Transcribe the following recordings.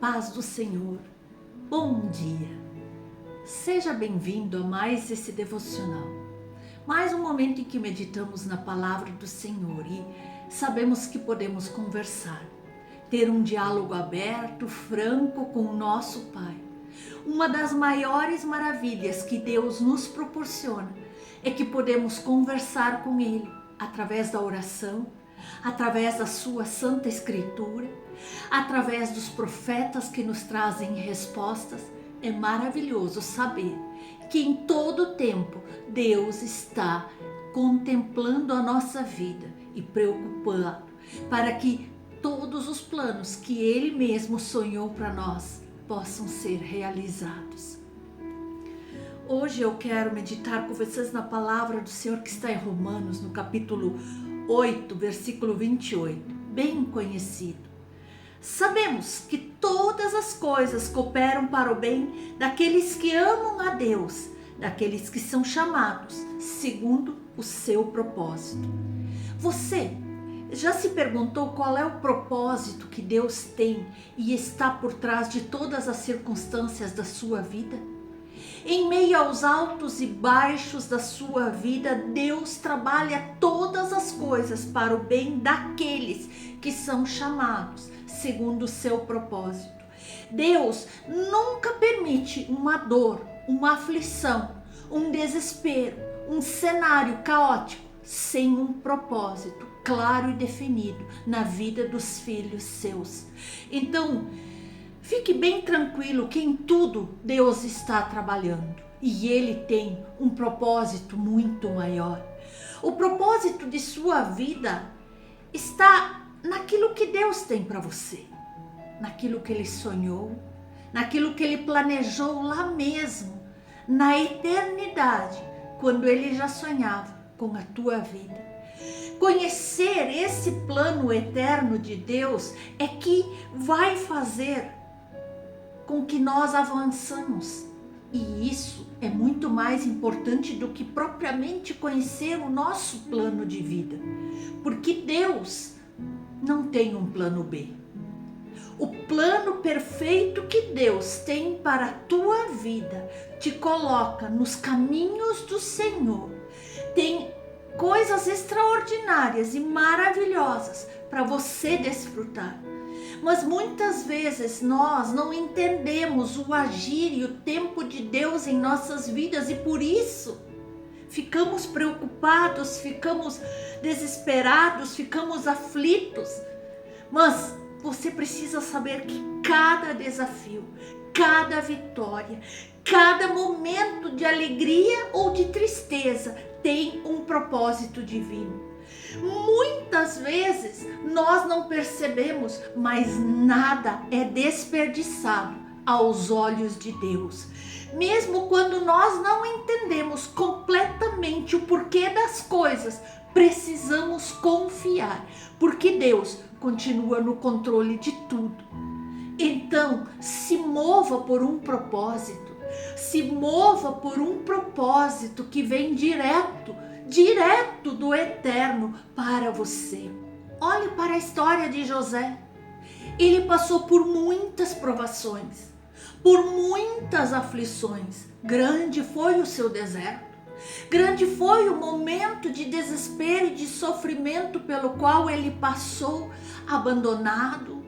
paz do Senhor, bom dia. Seja bem-vindo a mais esse devocional. Mais um momento em que meditamos na palavra do Senhor e sabemos que podemos conversar, ter um diálogo aberto, franco com o nosso Pai. Uma das maiores maravilhas que Deus nos proporciona é que podemos conversar com Ele através da oração, através da sua Santa Escritura, através dos profetas que nos trazem respostas. É maravilhoso saber que em todo tempo Deus está contemplando a nossa vida e preocupado para que todos os planos que Ele mesmo sonhou para nós possam ser realizados. Hoje eu quero meditar com vocês na palavra do Senhor que está em Romanos, no capítulo 8, versículo 28, bem conhecido. Sabemos que todas as coisas cooperam para o bem daqueles que amam a Deus, daqueles que são chamados segundo o seu propósito. Você já se perguntou qual é o propósito que Deus tem e está por trás de todas as circunstâncias da sua vida? Em meio aos altos e baixos da sua vida, Deus trabalha todas as coisas para o bem daqueles que são chamados segundo o seu propósito. Deus nunca permite uma dor, uma aflição, um desespero, um cenário caótico sem um propósito claro e definido na vida dos filhos seus. Então, fique bem tranquilo que em tudo Deus está trabalhando e Ele tem um propósito muito maior. O propósito de sua vida está naquilo que Deus tem para você, naquilo que Ele sonhou, naquilo que Ele planejou lá mesmo, na eternidade, quando Ele já sonhava com a tua vida. Conhecer esse plano eterno de Deus é que vai fazer com que nós avançamos. E isso é muito mais importante do que propriamente conhecer o nosso plano de vida. Porque Deus não tem um plano B. O plano perfeito que Deus tem para a tua vida te coloca nos caminhos do Senhor. Tem coisas extraordinárias e maravilhosas para você desfrutar. Mas muitas vezes nós não entendemos o agir e o tempo de Deus em nossas vidas e por isso ficamos preocupados, ficamos desesperados, ficamos aflitos. Mas você precisa saber que cada desafio, cada vitória, cada momento de alegria ou de tristeza tem um propósito divino. Muitas vezes nós não percebemos, mas nada é desperdiçado aos olhos de Deus. Mesmo quando nós não entendemos completamente o porquê das coisas, precisamos confiar, porque Deus continua no controle de tudo. Então, se mova por um propósito, se mova por um propósito que vem direto do eterno para você. Olhe para a história de José. Ele passou por muitas provações, por muitas aflições. Grande foi o seu deserto. Grande foi o momento de desespero e de sofrimento pelo qual ele passou, abandonado,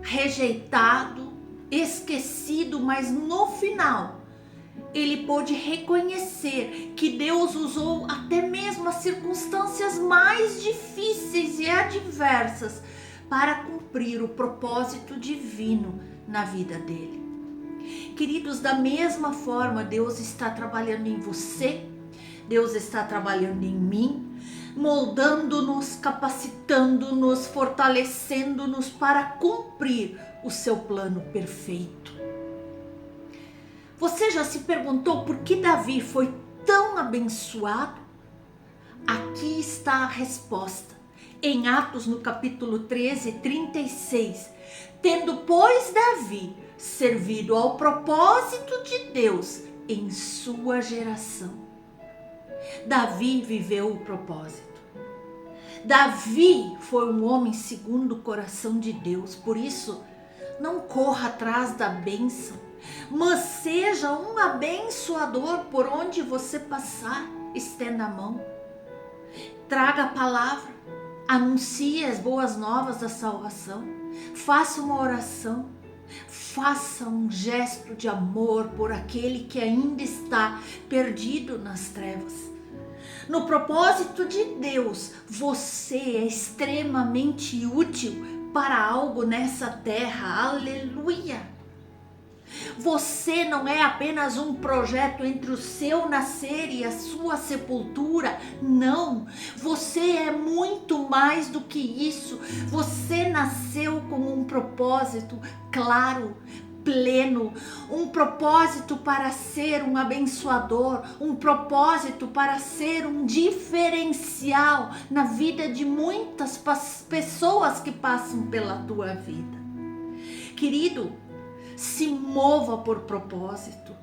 rejeitado, esquecido, mas no final ele pôde reconhecer que Deus usou até mesmo as circunstâncias mais difíceis e adversas para cumprir o propósito divino na vida dele. Queridos, da mesma forma, Deus está trabalhando em você, Deus está trabalhando em mim, moldando-nos, capacitando-nos, fortalecendo-nos para cumprir o seu plano perfeito. Você já se perguntou por que Davi foi tão abençoado? Aqui está a resposta. Em Atos, no capítulo 13, 36. Tendo, pois, Davi servido ao propósito de Deus em sua geração. Davi viveu o propósito. Davi foi um homem segundo o coração de Deus. Por isso, não corra atrás da bênção, mas seja um abençoador por onde você passar. Estenda a mão, traga a palavra, anuncie as boas novas da salvação, faça uma oração, faça um gesto de amor por aquele que ainda está perdido nas trevas. No propósito de Deus, você é extremamente útil para algo nessa terra. Aleluia! Você não é apenas um projeto entre o seu nascer e a sua sepultura. Não, você é muito mais do que isso. Você nasceu com um propósito claro, pleno, um propósito para ser um abençoador, um propósito para ser um diferencial na vida de muitas pessoas que passam pela tua vida. Querido, se mova por propósito,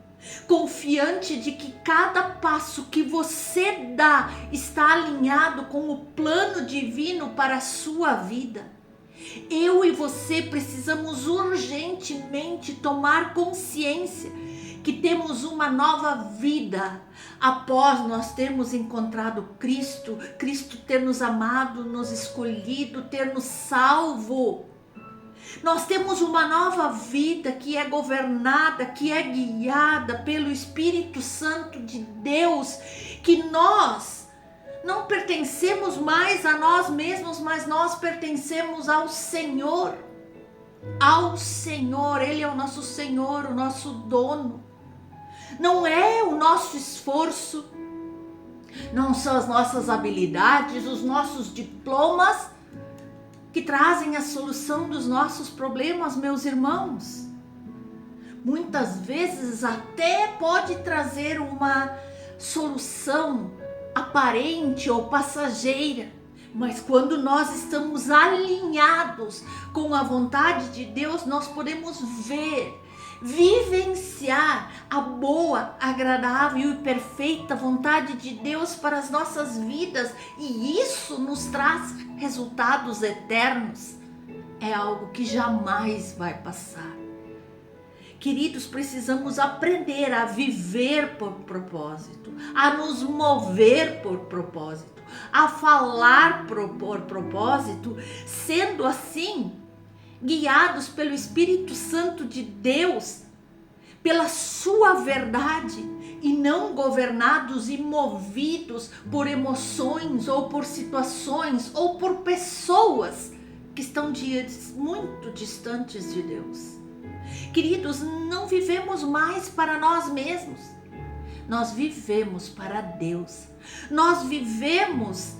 confiante de que cada passo que você dá está alinhado com o plano divino para a sua vida. Eu e você precisamos urgentemente tomar consciência que temos uma nova vida após nós termos encontrado Cristo, Cristo ter nos amado, nos escolhido, ter nos salvo. Nós temos uma nova vida que é governada, que é guiada pelo Espírito Santo de Deus, que nós não pertencemos mais a nós mesmos, mas nós pertencemos ao Senhor. Ao Senhor, Ele é o nosso Senhor, o nosso dono. Não é o nosso esforço, não são as nossas habilidades, os nossos diplomas que trazem a solução dos nossos problemas, meus irmãos. Muitas vezes até pode trazer uma solução aparente ou passageira, mas quando nós estamos alinhados com a vontade de Deus, nós podemos vivenciar a boa, agradável e perfeita vontade de Deus para as nossas vidas, e isso nos traz resultados eternos. É algo que jamais vai passar. Queridos, precisamos aprender a viver por propósito, a nos mover por propósito, a falar por propósito, sendo assim guiados pelo Espírito Santo de Deus, pela sua verdade, e não governados e movidos por emoções ou por situações ou por pessoas que estão muito distantes de Deus. Queridos, não vivemos mais para nós mesmos, nós vivemos para Deus, nós vivemos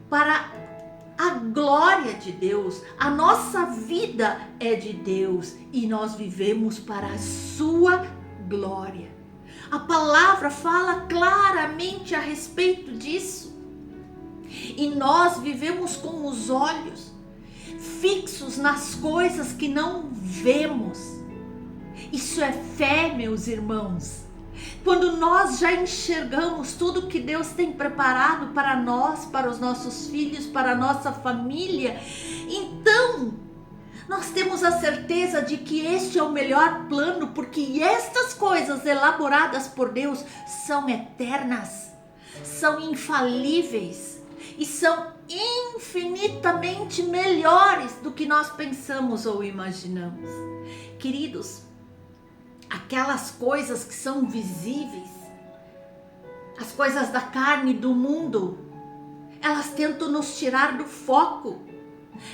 para a glória de Deus, a nossa vida é de Deus e nós vivemos para a sua glória. A palavra fala claramente a respeito disso. E nós vivemos com os olhos fixos nas coisas que não vemos. Isso é fé, meus irmãos. Quando nós já enxergamos tudo que Deus tem preparado para nós, para os nossos filhos, para a nossa família, então nós temos a certeza de que este é o melhor plano, porque estas coisas elaboradas por Deus são eternas, são infalíveis e são infinitamente melhores do que nós pensamos ou imaginamos. Queridos, aquelas coisas que são visíveis, as coisas da carne e do mundo, elas tentam nos tirar do foco.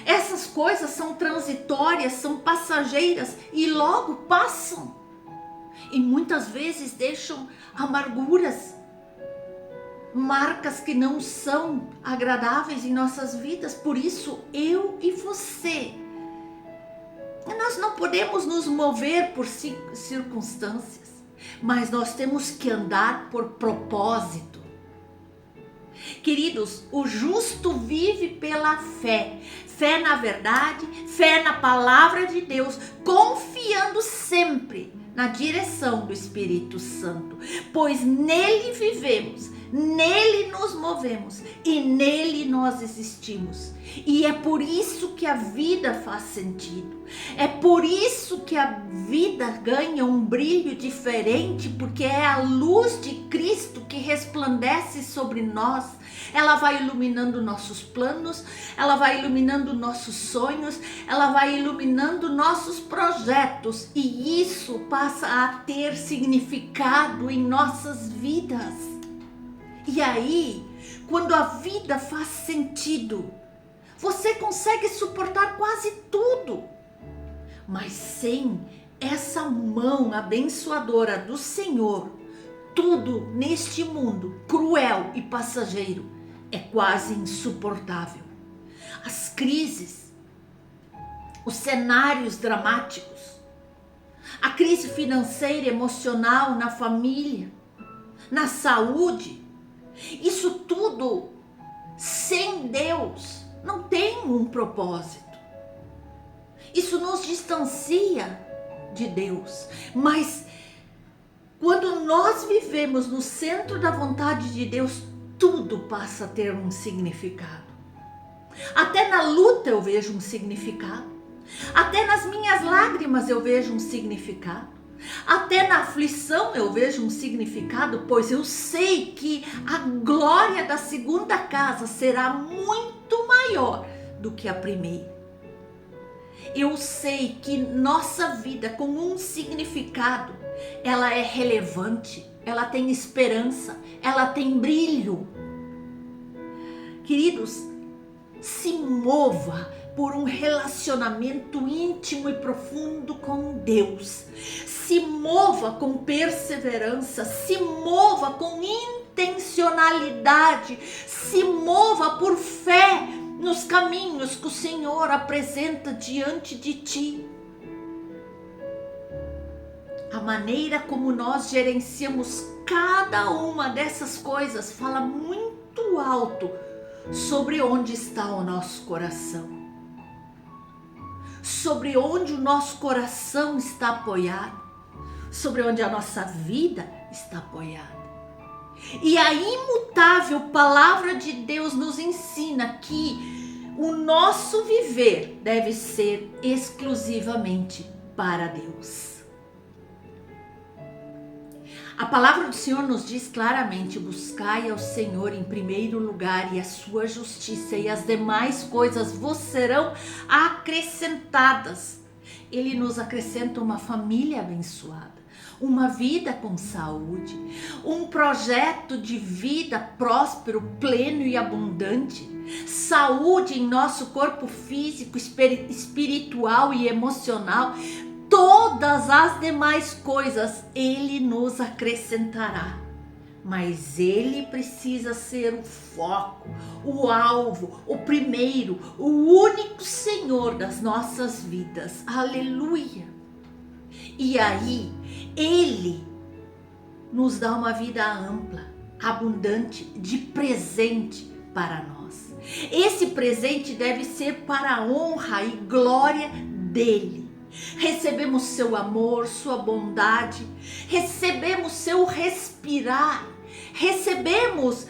Essas coisas são transitórias, são passageiras e logo passam. E muitas vezes deixam amarguras, marcas que não são agradáveis em nossas vidas. Por isso, eu e você, nós não podemos nos mover por circunstâncias, mas nós temos que andar por propósito. Queridos, o justo vive pela fé. Fé na verdade, fé na palavra de Deus, confiando sempre na direção do Espírito Santo, pois nele vivemos, nele nos movemos e nele nós existimos. E é por isso que a vida faz sentido. É por isso que a vida ganha um brilho diferente, porque é a luz de Cristo que resplandece sobre nós. Ela vai iluminando nossos planos, ela vai iluminando nossos sonhos, ela vai iluminando nossos projetos, e isso passa a ter significado em nossas vidas. E aí, quando a vida faz sentido, você consegue suportar quase tudo. Mas sem essa mão abençoadora do Senhor, tudo neste mundo cruel e passageiro é quase insuportável. As crises, os cenários dramáticos, a crise financeira e emocional na família, na saúde, isso tudo sem Deus não tem um propósito. Isso nos distancia de Deus. Mas quando nós vivemos no centro da vontade de Deus, tudo passa a ter um significado. Até na luta eu vejo um significado. Até nas minhas lágrimas eu vejo um significado. Até na aflição eu vejo um significado, pois eu sei que a glória da segunda casa será muito maior do que a primeira. Eu sei que nossa vida com um significado, ela é relevante, ela tem esperança, ela tem brilho. Queridos, se mova por um relacionamento íntimo e profundo com Deus. Se mova com perseverança, se mova com intencionalidade, se mova por fé nos caminhos que o Senhor apresenta diante de ti. A maneira como nós gerenciamos cada uma dessas coisas fala muito alto sobre onde está o nosso coração, sobre onde o nosso coração está apoiado, sobre onde a nossa vida está apoiada. E a imutável palavra de Deus nos ensina que o nosso viver deve ser exclusivamente para Deus. A palavra do Senhor nos diz claramente: buscai ao Senhor em primeiro lugar e a sua justiça, e as demais coisas vos serão acrescentadas. Ele nos acrescenta uma família abençoada, uma vida com saúde, um projeto de vida próspero, pleno e abundante, saúde em nosso corpo físico, espiritual e emocional. Todas as demais coisas Ele nos acrescentará, mas Ele precisa ser o foco, o alvo, o primeiro, o único Senhor das nossas vidas. Aleluia! E aí, Ele nos dá uma vida ampla, abundante, de presente para nós. Esse presente deve ser para a honra e glória dEle. Recebemos seu amor, sua bondade, recebemos seu respirar, recebemos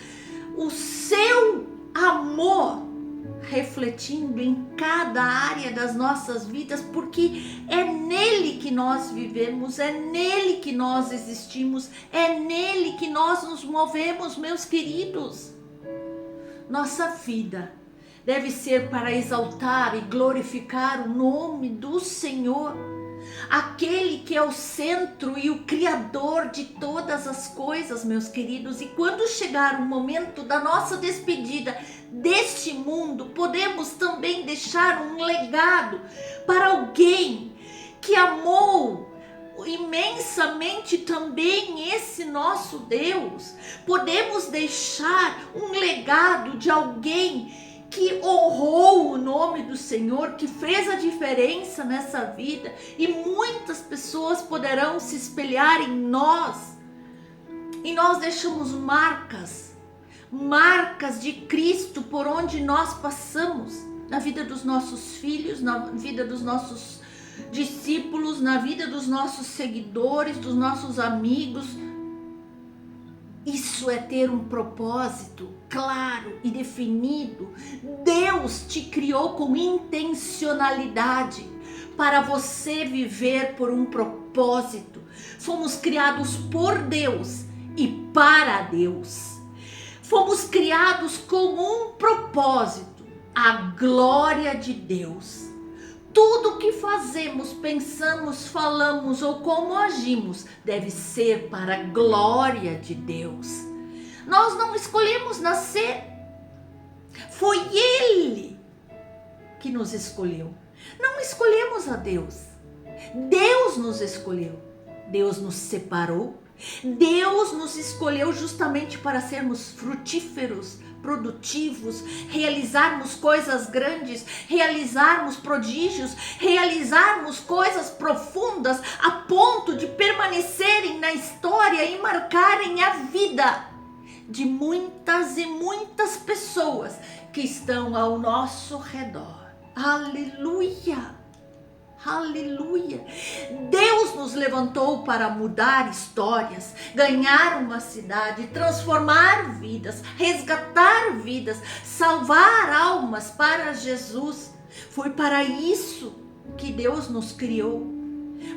o seu amor refletindo em cada área das nossas vidas, porque é nele que nós vivemos, é nele que nós existimos, é nele que nós nos movemos, meus queridos. Nossa vida deve ser para exaltar e glorificar o nome do Senhor, aquele que é o centro e o criador de todas as coisas, meus queridos. E quando chegar o momento da nossa despedida deste mundo, podemos também deixar um legado para alguém que amou imensamente também esse nosso Deus. Podemos deixar um legado de alguém que honrou o nome do Senhor, que fez a diferença nessa vida, e muitas pessoas poderão se espelhar em nós, e nós deixamos marcas de Cristo por onde nós passamos, na vida dos nossos filhos, na vida dos nossos discípulos, na vida dos nossos seguidores, dos nossos amigos. Isso é ter um propósito claro e definido. Deus te criou com intencionalidade para você viver por um propósito. Fomos criados por Deus e para Deus. Fomos criados com um propósito, a glória de Deus. Tudo que fazemos, pensamos, falamos ou como agimos deve ser para a glória de Deus. Nós não escolhemos nascer. Foi Ele que nos escolheu. Não escolhemos a Deus. Deus nos escolheu. Deus nos separou. Deus nos escolheu justamente para sermos frutíferos, produtivos, realizarmos coisas grandes, realizarmos prodígios, realizarmos coisas profundas a ponto de permanecerem na história e marcarem a vida de muitas e muitas pessoas que estão ao nosso redor. Aleluia! Aleluia! Deus nos levantou para mudar histórias, ganhar uma cidade, transformar vidas, resgatar vidas, salvar almas para Jesus. Foi para isso que Deus nos criou.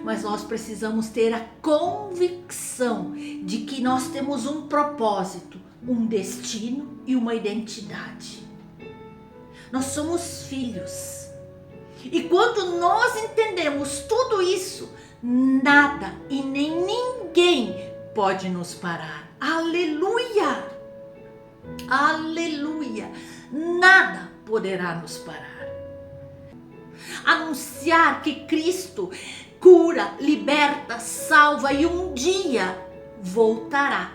Mas nós precisamos ter a convicção de que nós temos um propósito, um destino e uma identidade. Nós somos filhos. E quando nós entendemos tudo isso, nada e nem ninguém pode nos parar. Aleluia! Aleluia! Nada poderá nos parar. Anunciar que Cristo cura, liberta, salva e um dia voltará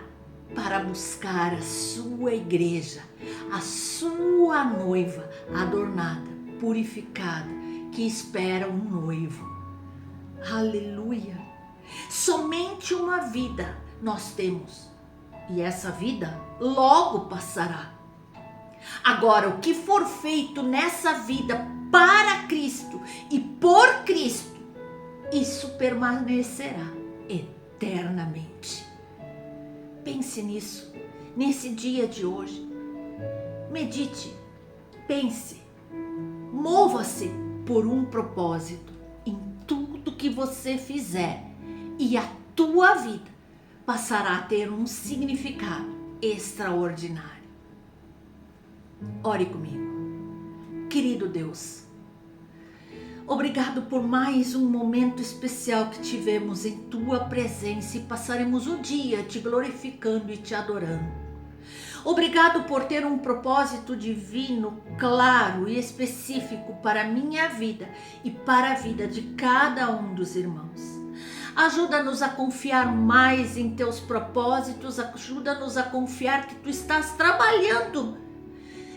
para buscar a sua igreja, a sua noiva adornada, purificada, que espera um noivo. Aleluia! Somente uma vida nós temos e essa vida logo passará. Agora, o que for feito nessa vida para Cristo e por Cristo, isso permanecerá eternamente. Pense nisso, nesse dia de hoje. Medite, pense, mova-se por um propósito em tudo que você fizer e a tua vida passará a ter um significado extraordinário. Ore comigo. Querido Deus, obrigado por mais um momento especial que tivemos em tua presença e passaremos o dia te glorificando e te adorando. Obrigado por ter um propósito divino, claro e específico para a minha vida e para a vida de cada um dos irmãos. Ajuda-nos a confiar mais em teus propósitos, ajuda-nos a confiar que tu estás trabalhando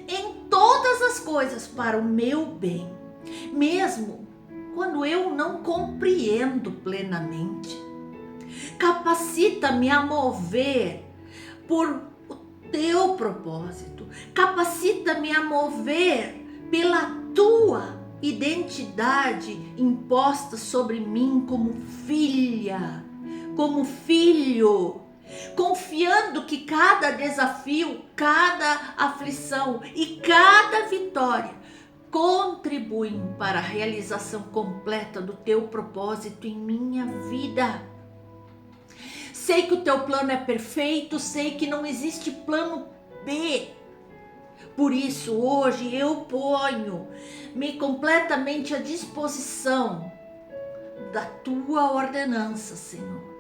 em todas as coisas para o meu bem, mesmo quando eu não compreendo plenamente. Capacita-me a mover por teu propósito, capacita-me a mover pela tua identidade imposta sobre mim como filha, como filho, confiando que cada desafio, cada aflição e cada vitória contribuem para a realização completa do teu propósito em minha vida. Sei que o teu plano é perfeito, sei que não existe plano B. Por isso, hoje eu ponho-me completamente à disposição da tua ordenança, Senhor.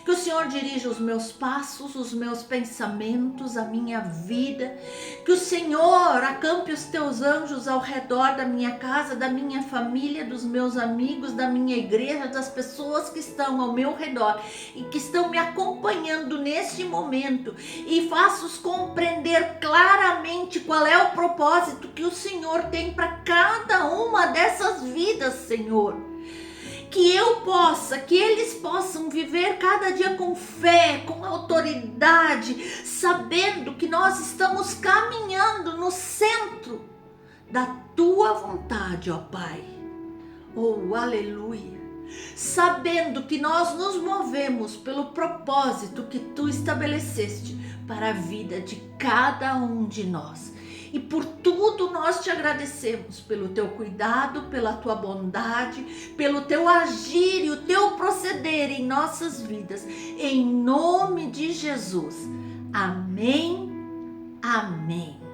Que o Senhor dirija os meus passos, os meus pensamentos, a minha vida. Que o Senhor acampe os teus anjos ao redor da minha casa, da minha família, dos meus amigos, da minha igreja, das pessoas que estão ao meu redor e que estão me acompanhando neste momento. E faça-os compreender claramente qual é o propósito que o Senhor tem para cada uma dessas vidas, Senhor. Que eles possam viver cada dia com fé, com autoridade, sabendo que nós estamos caminhando no centro da tua vontade, ó Pai. Oh, aleluia! sabendo que nós nos movemos pelo propósito que tu estabeleceste para a vida de cada um de nós. E por tudo nós te agradecemos, pelo teu cuidado, pela tua bondade, pelo teu agir e o teu proceder em nossas vidas, em nome de Jesus. Amém, amém.